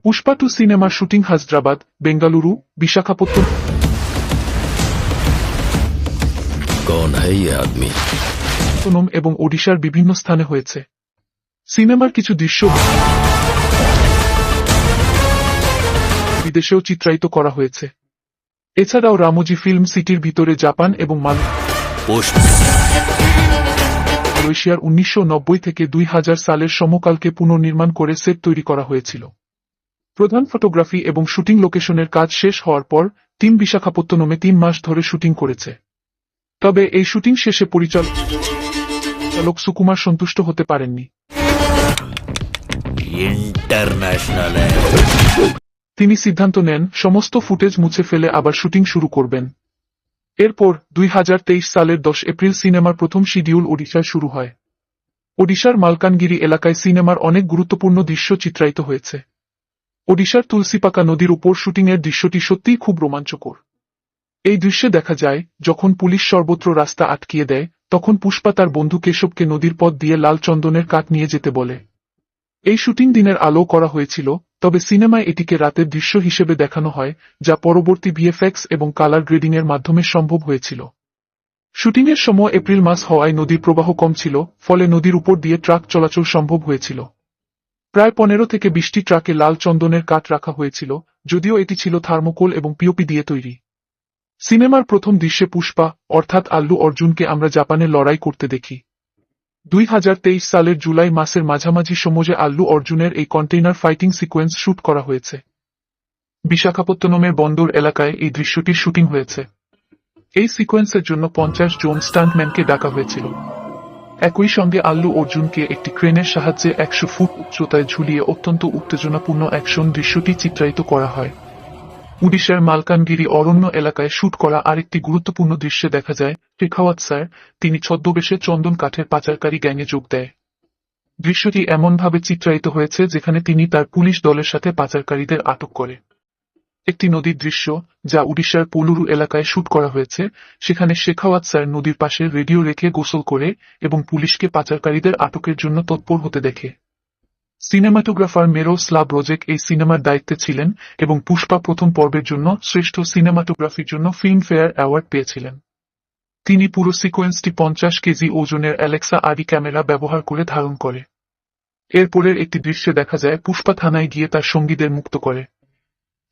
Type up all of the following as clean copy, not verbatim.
Pushpa 2 सिनेमार shooting Hyderabad, Bengaluru, Visakhapatnam कौन है ये आदमी? এবং ওড়িশার বিভিন্ন স্থানে হয়েছে। সিনেমার কিছু দৃশ্য বিদেশেও চিত্রায়িত করা হয়েছে। এছাড়াও রামোজি ফিল্ম সিটির ভিতরে জাপান এবং মালয়েশিয়ার 1990 থেকে 2000 সালের সমকালকে পুনর্নির্মাণ করে সেট তৈরি করা হয়েছিল। প্রধান ফটোগ্রাফি এবং শুটিং লোকেশনের কাজ শেষ হওয়ার পর টিম বিশাখাপত্তনমে 3 মাস ধরে শুটিং করেছে। তবে এই শুটিং শেষে পরিচালক সুকুমার সন্তুষ্ট হতে পারেননি। इंटरनेशनल তিনি সিদ্ধান্ত নেন সমস্ত ফুটেজ মুছে ফেলে আবার শুটিং শুরু করবেন। এরপর 2023 সালের 10 এপ্রিল সিনেমার প্রথম শিডিউল ওড়িশায় শুরু হয়। ওড়িশার মালকানগিরি এলাকায় সিনেমার অনেক গুরুত্বপূর্ণ দৃশ্য চিত্রায়িত হয়েছে। ওড়িশার তুলসীপাকা নদীর উপর শুটিংয়ের দৃশ্যটি সত্যিই খুব রোমাঞ্চকর। এই দৃশ্যে দেখা যায় যখন পুলিশ সর্বত্র রাস্তা আটকিয়ে দেয় তখন পুষ্পা তার বন্ধু কেশবকে নদীর পথ দিয়ে লাল চন্দনের কাঠ নিয়ে যেতে বলে। এই শুটিং দিনের আলো করা হয়েছিল, তবে সিনেমায় এটিকে রাতের দৃশ্য হিসেবে দেখানো হয়, যা পরবর্তী ভিএফএক্স এবং কালার গ্রেডিংয়ের মাধ্যমে সম্ভব হয়েছিল। শুটিংয়ের সময় এপ্রিল মাস হওয়ায় নদীর প্রবাহ কম ছিল, ফলে নদীর উপর দিয়ে ট্রাক চলাচল সম্ভব হয়েছিল। প্রায় 15 থেকে 20টি ট্রাকে লাল চন্দনের কাঠ রাখা হয়েছিল, যদিও এটি ছিল থার্মোকোল এবং পিওপি দিয়ে তৈরি। সিনেমার প্রথম দৃশ্যে পুষ্পা অর্থাৎ আল্লু অর্জুনকে আমরা জাপানে লড়াই করতে দেখি। 2023 সালের জুলাই মাসের মাঝামাঝি সময়ে আল্লু অর্জুনের এই কন্টেইনার ফাইটিং সিকোয়েন্স শুট করা হয়েছে। বিশাখাপত্তনমের বন্দর এলাকায় এই দৃশ্যটির শুটিং হয়েছে। এই সিকোয়েন্সের জন্য 50 জন স্টান্টম্যানকে ডাকা হয়েছিল। একই সঙ্গে আল্লু অর্জুনকে একটি ক্রেনের সাহায্যে 100 ফুট উচ্চতায় ঝুলিয়ে অত্যন্ত উত্তেজনাপূর্ণ অ্যাকশন দৃশ্যটি চিত্রায়িত করা হয়। উড়িষ্যার মালকানগিরি অরণ্য এলাকায় শুট করা আরেকটি গুরুত্বপূর্ণ দৃশ্যে দেখা যায় শেখাওয়াত স্যার, তিনি ছদ্মবেশে চন্দন কাঠের পাচারকারী গ্যাংয়ে যোগ দেয়। দৃশ্যটি এমনভাবে চিত্রায়িত হয়েছে যেখানে তিনি তার পুলিশ দলের সাথে পাচারকারীদের আটক করে। একটি নদীর দৃশ্য যা উড়িষ্যার পোলুরু এলাকায় শুট করা হয়েছে, সেখানে শেখাওয়াত স্যার নদীর পাশে রেডিও রেখে গোসল করে এবং পুলিশকে পাচারকারীদের আটকের জন্য তৎপর হতে দেখে। সিনেমাটোগ্রাফার মেরোস্লাভ রোজেক এই সিনেমার দায়িত্বে ছিলেন এবং পুষ্পা প্রথম পর্বের জন্য শ্রেষ্ঠ সিনেমাটোগ্রাফির জন্য ফিল্মফেয়ার অ্যাওয়ার্ড পেয়েছিলেন। তিনি পুরো সিকোয়েন্সটি 50 কেজি ওজনের অ্যালেক্সা আরি ক্যামেরা ব্যবহার করে ধারণ করে। এরপরের একটি দৃশ্যে দেখা যায় পুষ্পা থানায় গিয়ে তার সঙ্গীদের মুক্ত করে।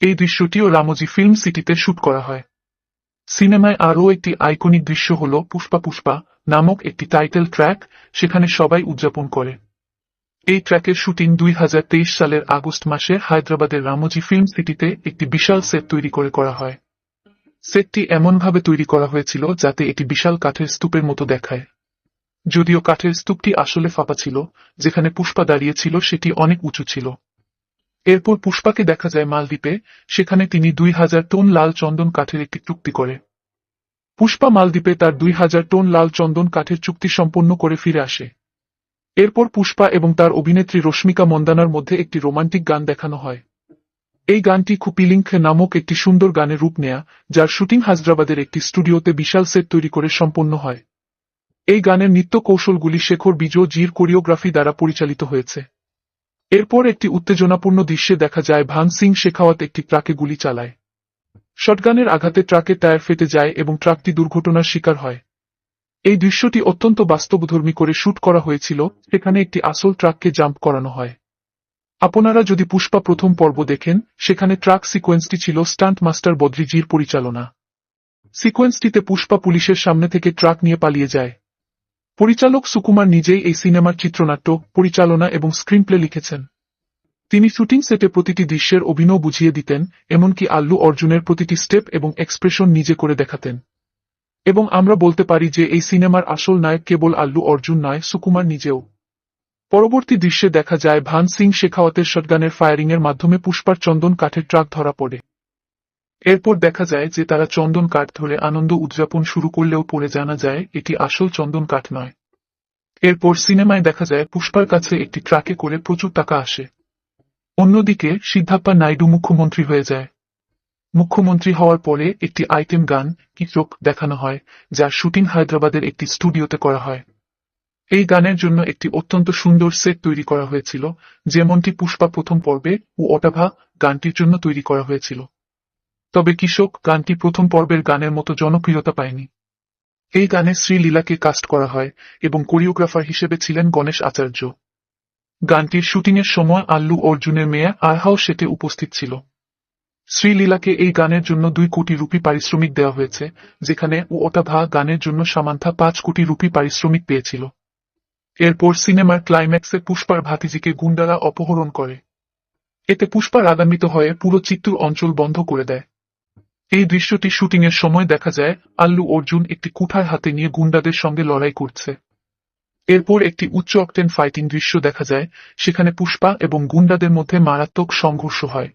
এই দৃশ্যটিও রামোজি ফিল্ম সিটিতে শুট করা হয়। সিনেমায় আরও একটি আইকনিক দৃশ্য হল পুষ্পা পুষ্পা নামক একটি টাইটেল ট্র্যাক, সেখানে সবাই উদযাপন করে। এই ট্র্যাকের শুটিং 2023 সালের আগস্ট মাসে হায়দ্রাবাদের রামোজি ফিল্ম সিটিতে একটি বিশাল সেট তৈরি করে করা হয়। সেটটি এমনভাবে তৈরি করা হয়েছিল যাতে এটি বিশাল কাঠের স্তূপের মতো দেখায়। যদিও কাঠের স্তূপটি আসলে ফাঁপা ছিল, যেখানে পুষ্পা দাঁড়িয়েছিল সেটি অনেক উঁচু ছিল। এরপর পুষ্পাকে দেখা যায় মালদ্বীপে, সেখানে তিনি 2000 টন লাল চন্দন কাঠের একটি চুক্তি করে। পুষ্পা মালদ্বীপে তার 2000 টন লাল চন্দন কাঠের চুক্তি সম্পন্ন করে ফিরে আসে। এরপর পুষ্পা এবং তার অভিনেত্রী রশ্মিকা মন্দানার মধ্যে একটি রোমান্টিক গান দেখানো হয়। এই গানটি খুপিলিংখে নামক একটি সুন্দর গানে রূপ নেয়া, যার শুটিং হায়দ্রাবাদের একটি স্টুডিওতে বিশাল সেট তৈরি করে সম্পন্ন হয়। এই গানের নৃত্য কৌশলগুলি শেখর বিজো জির কোরিওগ্রাফি দ্বারা পরিচালিত হয়েছে। এরপর একটি উত্তেজনাপূর্ণ দৃশ্যে দেখা যায় ভান সিং শেখাওয়াত একটি ট্রাকে গুলি চালায়। শটগানের আঘাতে ট্রাকের টায়ার ফেটে যায় এবং ট্রাকটি দুর্ঘটনার শিকার হয়। এই দৃশ্যটি অত্যন্ত বাস্তবধর্মী করে শুট করা হয়েছিল, সেখানে একটি আসল ট্রাককে জাম্প করানো হয়। আপনারা যদি পুষ্পা প্রথম পর্ব দেখেন, সেখানে ট্রাক সিকোয়েন্সটি ছিল স্টান্ট মাস্টার বদ্রিজির পরিচালনা। সিকোয়েন্সটিতে পুষ্পা পুলিশের সামনে থেকে ট্রাক নিয়ে পালিয়ে যায়। পরিচালক সুকুমার নিজেই এই সিনেমার চিত্রনাট্য, পরিচালনা এবং স্ক্রিনপ্লে লিখেছেন। তিনি শুটিং সেটে প্রতিটি দৃশ্যের অভিনয় বুঝিয়ে দিতেন, এমনকি আল্লু অর্জুনের প্রতিটি স্টেপ এবং এক্সপ্রেশন নিজে করে দেখাতেন। এবং আমরা বলতে পারি যে এই সিনেমার আসল নায়ক কেবল আল্লু অর্জুন নয়, সুকুমার নিজেও। পরবর্তী দৃশ্যে দেখা যায় ভান সিং শেখাওয়াতের শটগানের ফায়ারিংয়ের মাধ্যমে পুষ্পার চন্দন কাঠের ট্রাক ধরা পড়ে। এরপর দেখা যায় যে তারা চন্দন কাঠ ধরে আনন্দ উদযাপন শুরু করলেও পরে জানা যায় এটি আসল চন্দন কাঠ নয়। এরপর সিনেমায় দেখা যায় পুষ্পার কাছে একটি ট্রাকে করে প্রচুর টাকা আসে। অন্যদিকে সিদ্ধাপ্পা নাইডু মুখ্যমন্ত্রী হয়ে যায়। মুখ্যমন্ত্রী হওয়ার পরে একটি আইটেম গান কিচক দেখানো হয়, যার শুটিং হায়দ্রাবাদের একটি স্টুডিওতে করা হয়। এই গানের জন্য একটি অত্যন্ত সুন্দর সেট তৈরি করা হয়েছিল, যেমনটি পুষ্পা প্রথম পর্বে ও অটাভা গানটির জন্য তৈরি করা হয়েছিল। তবে কৃষক গানটি প্রথম পর্বের গানের মতো জনপ্রিয়তা পায়নি। এই গানে শ্রীলীলাকে কাস্ট করা হয় এবং কোরিওগ্রাফার হিসেবে ছিলেন গণেশ আচার্য। গানটির শুটিংয়ের সময় আল্লু অর্জুনের মেয়ে আরহাও সেটে উপস্থিত ছিল। শ্রীলীলাকে এই গানের জন্য 2 কোটি রুপি পারিশ্রমিক দেওয়া হয়েছে, যেখানে ও অটাভা গানের জন্য সামান্থা 5 কোটি রুপি পারিশ্রমিক পেয়েছিল। এরপর সিনেমার ক্লাইম্যাক্সে পুষ্পার ভাতিজিকে গুন্ডারা অপহরণ করে। এতে পুষ্পা রাগান্বিত হয়ে পুরো চিত্তুর অঞ্চল বন্ধ করে দেয়। এই দৃশ্যটি শুটিংয়ের সময় দেখা যায় আল্লু অর্জুন একটি কুঠার হাতে নিয়ে গুন্ডাদের সঙ্গে লড়াই করছে। এরপর একটি উচ্চ অক্টেন ফাইটিং দৃশ্য দেখা যায়, সেখানে পুষ্পা এবং গুন্ডাদের মধ্যে মারাত্মক সংঘর্ষ হয়।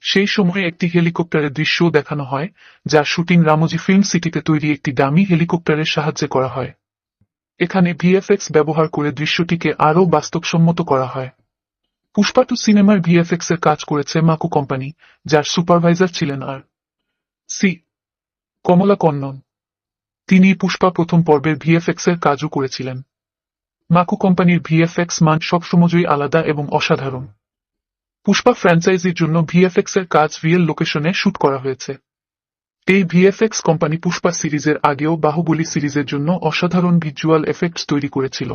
সেই সময়ে একটি হেলিকপ্টারের দৃশ্যও দেখানো হয়, যার শুটিং রামোজি ফিল্ম সিটিতে তৈরি একটি দামি হেলিকপ্টারের সাহায্যে করা হয়। এখানে ভিএফএক্স ব্যবহার করে দৃশ্যটিকে আরও বাস্তবসম্মত করা হয়। পুষ্পা 2 সিনেমার ভিএফএক্স এর কাজ করেছে মাকু কোম্পানি, যার সুপারভাইজার ছিলেন আর সি কমলা কন্নন। তিনি পুষ্পা প্রথম পর্বের ভিএফএক্স এর কাজও করেছিলেন। মাকু কোম্পানির ভিএফএক্স মান সবসময়ই আলাদা এবং অসাধারণ। পুষ্পা ফ্র্যাঞ্চাইজির জন্য ভিএফএক্স এর কাজ রিয়েল লোকেশনে শুট করা হয়েছে। এই ভিএফএক্স কোম্পানি পুষ্পা সিরিজের আগেও বাহুবলী সিরিজের জন্য অসাধারণ ভিজুয়াল এফেক্টস তৈরি করেছিল।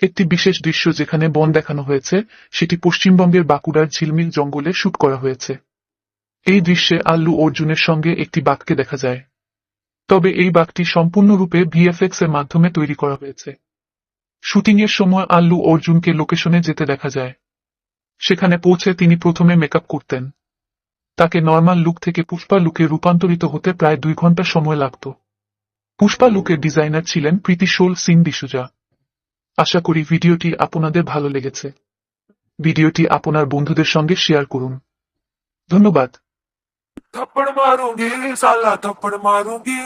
একটি বিশেষ দৃশ্য যেখানে বন দেখানো হয়েছে, সেটি পশ্চিমবঙ্গের বাঁকুড়ার ঝিলমিল জঙ্গলে শুট করা হয়েছে। এই দৃশ্যে আল্লু অর্জুনের সঙ্গে একটি বাঘকে দেখা যায়। তবে এই বাঘটি সম্পূর্ণরূপে ভিএফএক্স এর মাধ্যমে তৈরি করা হয়েছে। শুটিংয়ের সময় আল্লু অর্জুনকে লোকেশনে যেতে দেখা যায়। সেখানে পৌঁছে তিনি প্রথমে মেকআপ করতেন। তাকে নর্মাল লুক থেকে পুষ্পা লুকে রূপান্তরিত হতে প্রায় 2 ঘন্টা সময় লাগত। পুষ্পা লুকের ডিজাইনার ছিলেন প্রীতি শোল সিং ডিসুজা। আশা করি ভিডিওটি আপনাদের ভালো লেগেছে। ভিডিওটি আপনার বন্ধুদের সঙ্গে শেয়ার করুন। ধন্যবাদ। थप्पड़ मारूंगी साला थप्पड़ मारूंगी